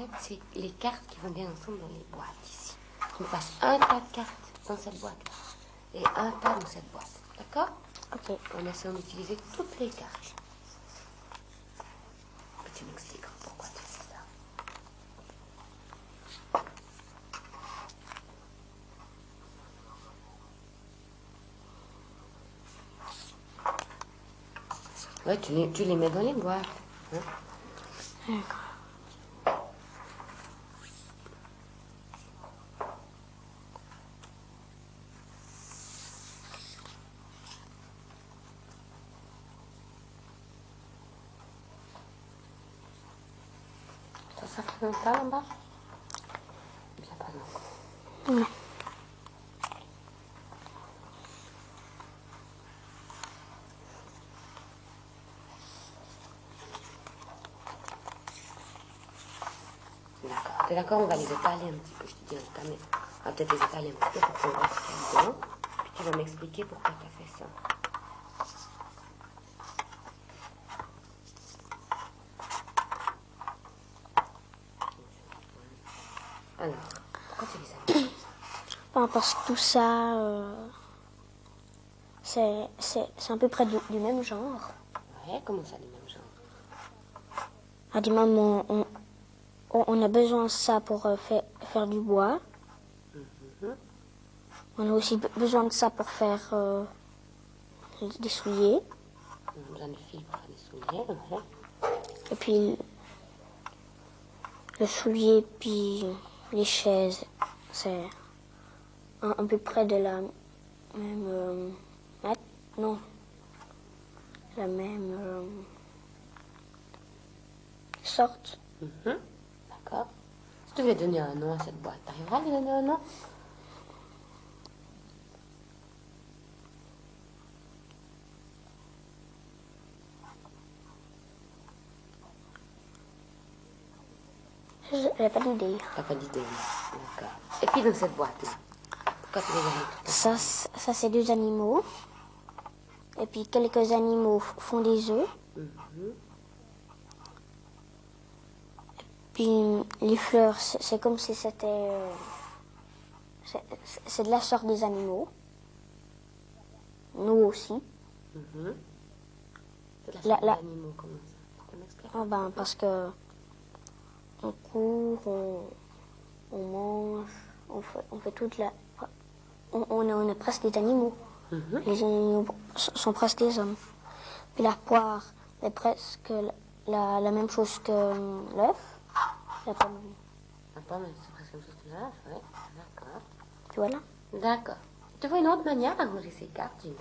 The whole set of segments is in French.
enlève, c'est les cartes qui vont bien ensemble dans les boîtes ici. Tu me passes un tas de cartes dans cette boîte-là et un tas dans cette boîte. D'accord? Ok. On essaie d'utiliser toutes les cartes. Tu m'expliqueras pourquoi tu fais ça. Ouais, tu les mets dans les boîtes. Hein? D'accord. Ça fait longtemps en bas? Bien pas non. Non. D'accord. T'es d'accord? On va les étaler un petit peu. Je te dis en tout cas, mais on va peut-être les étaler un petit peu pour qu'on voit ce qu'il y a dedans. Puis tu vas m'expliquer pourquoi tu as fait ça. Alors, pourquoi tu les as mis comme ça? Ben, parce que tout ça, c'est à peu près du même genre. Ouais, comment ça, les mêmes genres? À du moment, on a besoin de ça pour faire du bois. On a aussi besoin de ça pour faire des souliers. On a besoin de fil pour faire des souliers. Ouais. Et puis le soulier, puis les chaises, c'est à peu près de la même... non, la même sorte. D'accord. Si tu voulais donner un nom à cette boîte, t'arriveras à lui donner un nom? J'ai pas d'idée. T'as pas d'idée, non? D'accord. Et puis dans cette boîte-là, pourquoi tu les as mis toutes Ça c'est deux animaux. Et puis quelques animaux font des œufs. Puis les fleurs, c'est comme si c'était... c'est de la sorte des animaux. Nous aussi. C'est de La- la sorte la- d'animaux, comment ça? Tu peux m'expliquer? Ah ben, parce que on court, on mange, on fait toute la... On est presque des animaux. Les animaux sont presque des hommes. Puis la poire est presque la même chose que l'œuf. La pomme, La pomme, c'est presque la même chose que l'œuf, oui. D'accord. tu vois là? D'accord. Tu vois une autre manière à ranger ces cartes, Jim?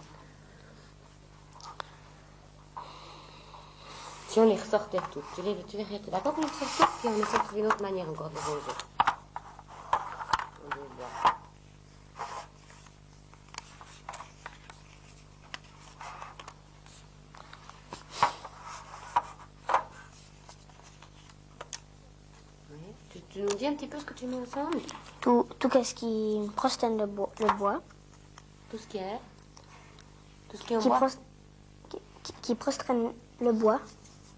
Si on les ressortait toutes, tu verrais, t'es d'accord qu'on les ressort toutes, puis on essaie de trouver une autre manière encore de ranger. On les voit. Oui. Tu nous dis un petit peu ce que tu mets ensemble? Tout ce qui prostène le bois, Tout ce qui est? Tout ce qui est en qui, bois? qui prostène le bois,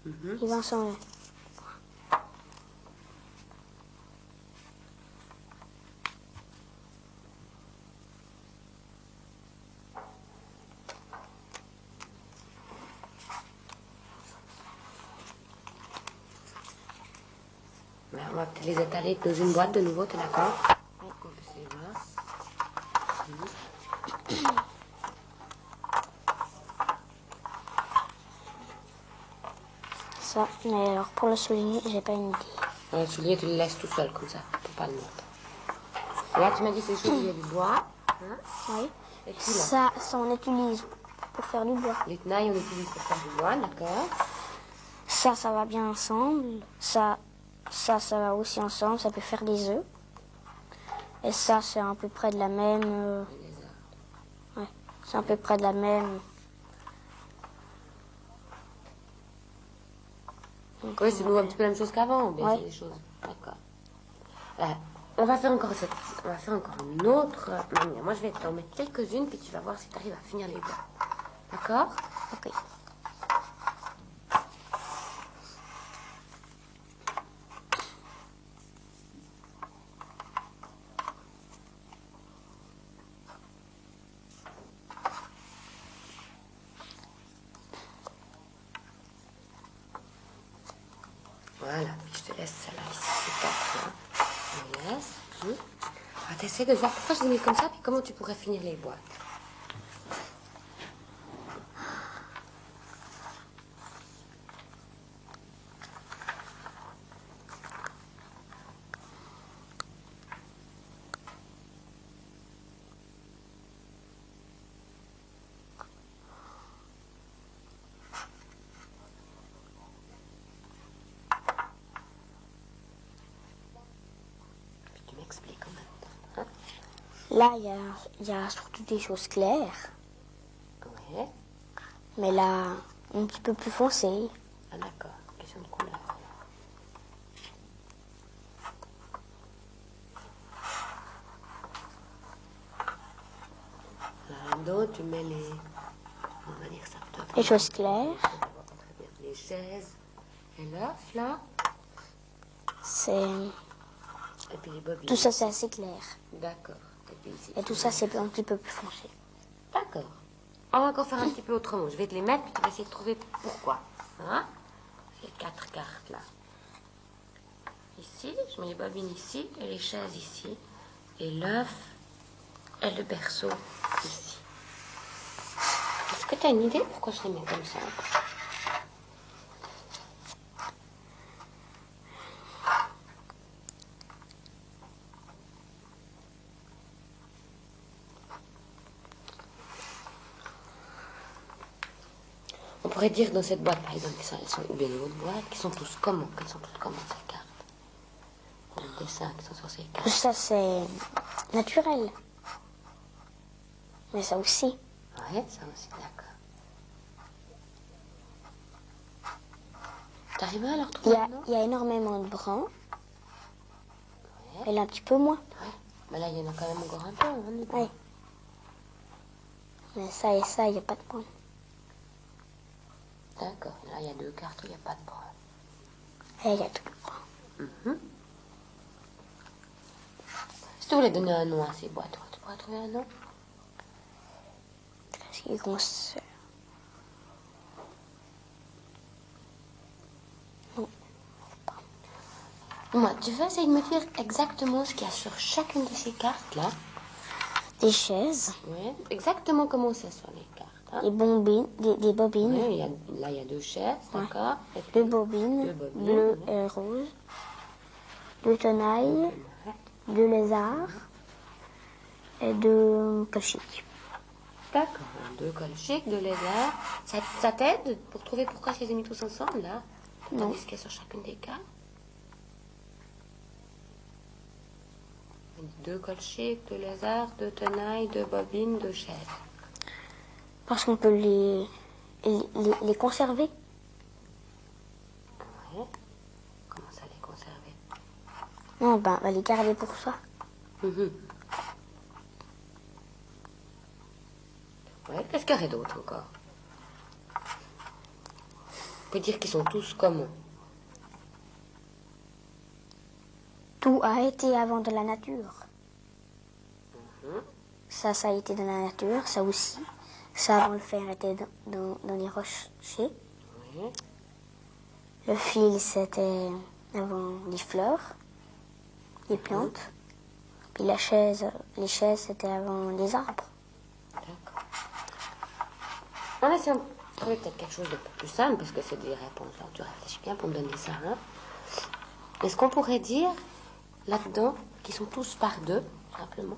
il va ensemble. Ouais, on va peut-être les étaler dans une boîte de nouveau, t'es d'accord? Oui. Qu'on puisse les voir. Ça, mais alors pour le souligner, j'ai pas une idée. Le soulier, tu le laisses tout seul, comme ça, pour pas le mettre. Là, tu m'as dit que c'est chaud, il y a du bois. Hein? Oui. Et puis là, Ça on utilise pour faire du bois. les tenailles, on utilise pour faire du bois, d'accord? Ça va bien ensemble. Ça va aussi ensemble. Ça peut faire des œufs. Et ça, c'est à peu près de la même... ouais, c'est à peu près de la même... Oui, c'est nous un petit peu la même chose qu'avant, bien Ouais. c'est des choses. D'accord. On va faire encore une autre manière. Moi, je vais t'en mettre quelques-unes, puis tu vas voir si tu arrives à finir les bois. D'accord? Ok. Voilà, puis je te laisse celle-là ici, ces 4 là. Je les laisse. Alors, t'essaies de voir pourquoi je les mets comme ça, puis comment tu pourrais finir les boîtes. Puis tu m'expliques en même temps. Hein? Là, il y a surtout des choses claires, Ouais. mais là, un petit peu plus foncé. Ah d'accord, question de couleur. Là-dedans, tu mets les... On va dire ça. Les choses claires, Très bien. Les chaises et l'œuf, là. c'est... Et puis les bobines. Tout ça, c'est assez clair. D'accord. Et puis ici. Et tout ça, c'est un petit peu plus foncé. D'accord. On va encore faire un petit peu autrement. Je vais te les mettre, puis tu vas essayer de trouver pourquoi. Hein? Ces 4 cartes là. Ici, je mets les bobines ici, et les chaises ici. Et l'œuf et le berceau ici. Est-ce que tu as une idée pourquoi je les mets comme ça? On pourrait dire dans cette boîte, par exemple, ou bien dans l'autre boîte, qui sont tous communs, qu'elles sont toutes communs ces cartes. Les dessins qui sont sur ces Tout cartes. ça, c'est naturel. Mais ça aussi. Ouais, ça aussi, d'accord. T'arrives à leur Il y trouver a, un nom? il y a énormément de brun, Ouais. et là, un petit peu moins. Ouais. Mais là, il y en a quand même encore un peu. Hein, Oui. Mais ça et ça, il n'y a pas de brun. D'accord. Là, il y a 2 cartes où il n'y a pas de brun. Et il y a tout le brun. Mhm. Si tu voulais donner un nom à ces boîtes, toi, tu pourrais trouver un nom? Ce qui concerne... Moi, tu vas essayer de me dire exactement ce qu'il y a sur chacune de ces cartes-là. Des chaises, Oui. Exactement comment c'est sur les cartes. Hein? des bombines, des bobines, Oui, là, il y a 2 chaises, Ouais. d'accord. Et puis, 2 bobines, deux bobines, bleues ouais. et roses, 2 tenailles, 2 lézards et 2 cochiques. D'accord. 2 colchiques, 2 lézards. Ça t'aide pour trouver pourquoi je les ai mis tous ensemble, là? Non. Ce qu'il y a sur chacune des cartes? 2 colchiques, 2 lézards, 2 tenailles, 2 bobines, 2 chaises. Parce qu'on peut les conserver. Ouais. Comment ça les conserver? Non, ben, on va les garder pour soi. Mhm. Ouais, qu'est-ce qu'il y aurait d'autre encore? On peut dire qu'ils sont tous communs. Tout a été avant de la nature. Mhm. Ça a été dans la nature, ça aussi. Ça, avant le fer, était dans les rochers. Oui. Le fil, c'était avant les fleurs, les plantes. Puis les chaises, c'était avant les arbres. D'accord. On essaie de trouver peut-être quelque chose de plus simple, parce que c'est des réponses. Alors, tu réfléchis bien pour me donner ça. Hein? Est-ce qu'on pourrait dire là-dedans qu'ils sont tous par 2, simplement?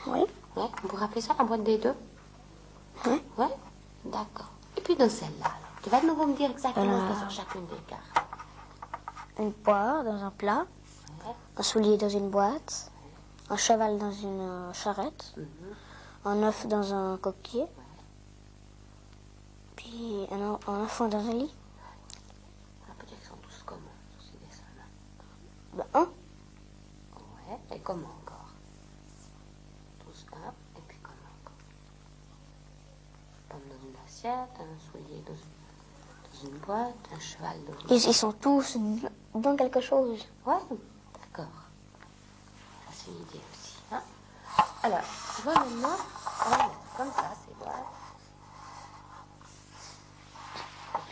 Oui, Ouais, on pourrait appeler ça la boîte des 2? oui. Ouais, d'accord. Et puis dans celle-là, alors, tu vas de nouveau me dire exactement ce qu'il y a Alors. sur chacune des cartes. Une poire dans un plat, Ouais. un soulier dans une boîte, un cheval dans une charrette, un œuf dans un coquille, puis un enfant dans un lit. On peut dire qu'ils sont tous communs sur ces dessins-là. Ben, un. Ouais, et comment encore? Tous un, et puis comment encore? Pomme dans une assiette, un soulier dans une boîte, un cheval dans une... Ils sont tous dans quelque chose. Ouais, d'accord. Ça, c'est une idée aussi. Hein? Alors, tu vois maintenant, on va mettre comme ça ces boîtes.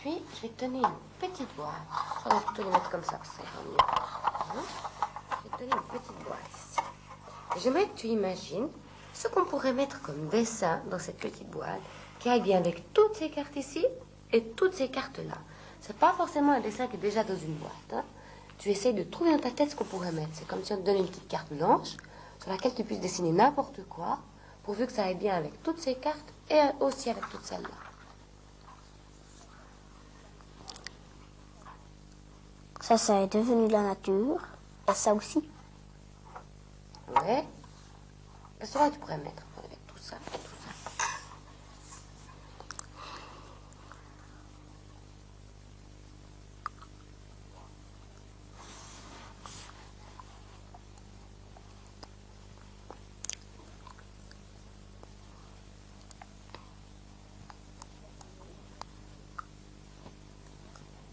Et Puis, je vais te donner une petite boîte. Je vais plutôt les mettre comme ça ira mieux. Hein? Je vais te donner une petite boîte ici. J'aimerais que tu imagines ce qu'on pourrait mettre comme dessin dans cette petite boîte qui aille bien avec toutes ces cartes ici et toutes ces cartes-là. C'est pas forcément un dessin qui est déjà dans une boîte. Hein. Tu essayes de trouver dans ta tête ce qu'on pourrait mettre. C'est comme si on te donnait une petite carte blanche sur laquelle tu puisses dessiner n'importe quoi, pourvu que ça aille bien avec toutes ces cartes et aussi avec toutes celles-là. Ça est devenu de la nature. Et ça aussi. Ouais. Qu'est-ce que tu pourrais mettre avec tout ça et tout ça?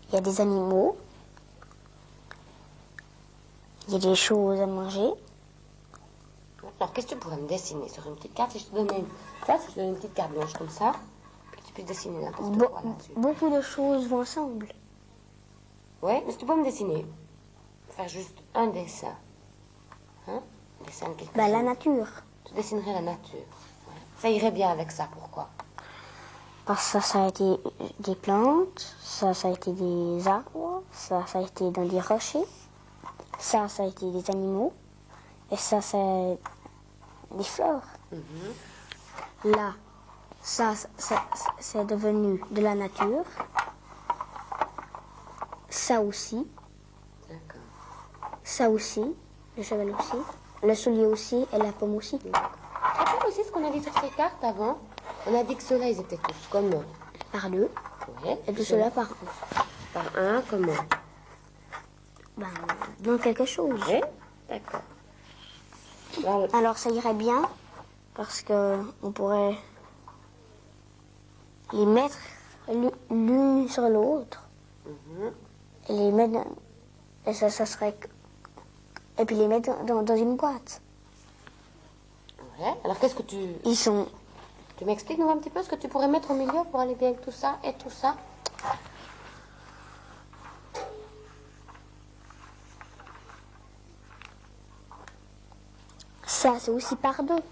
Il y a des animaux. Il y a des choses à manger. Alors, qu'est-ce que tu pourrais me dessiner sur une petite carte si je te donnais si je te donne une petite carte blanche comme ça, puis que tu puisses dessiner n'importe quoi là-dessus? Beaucoup de choses vont ensemble. Ouais, mais si tu peux me dessiner, faire juste un dessin. Hein? Un dessin de quelque chose. La nature. Tu dessinerais la nature. Ouais. Ça irait bien avec ça, pourquoi? Parce que ça a été des plantes, ça a été des arbres, ça a été dans des rochers, ça a été des animaux, et ça c'est des fleurs. Là, ça c'est devenu de la nature. Ça aussi. D'accord. Ça aussi, le cheval aussi, le soulier aussi et la pomme aussi. Tu te rappelles aussi ce qu'on a dit sur ces cartes avant? On a dit que ceux-là, ils étaient tous comment? Par deux. Ouais. Et tout cela par un. Par un, comment? Dans quelque chose. Ouais. D'accord. Alors ça irait bien parce que on pourrait les mettre l'une sur l'autre et les mettre et ça serait et puis les mettre dans une boîte. Ouais. Alors, qu'est-ce que tu... Ils sont Tu m'expliques nous un petit peu ce que tu pourrais mettre au milieu pour aller bien avec tout ça et tout ça? ça c'est aussi par deux.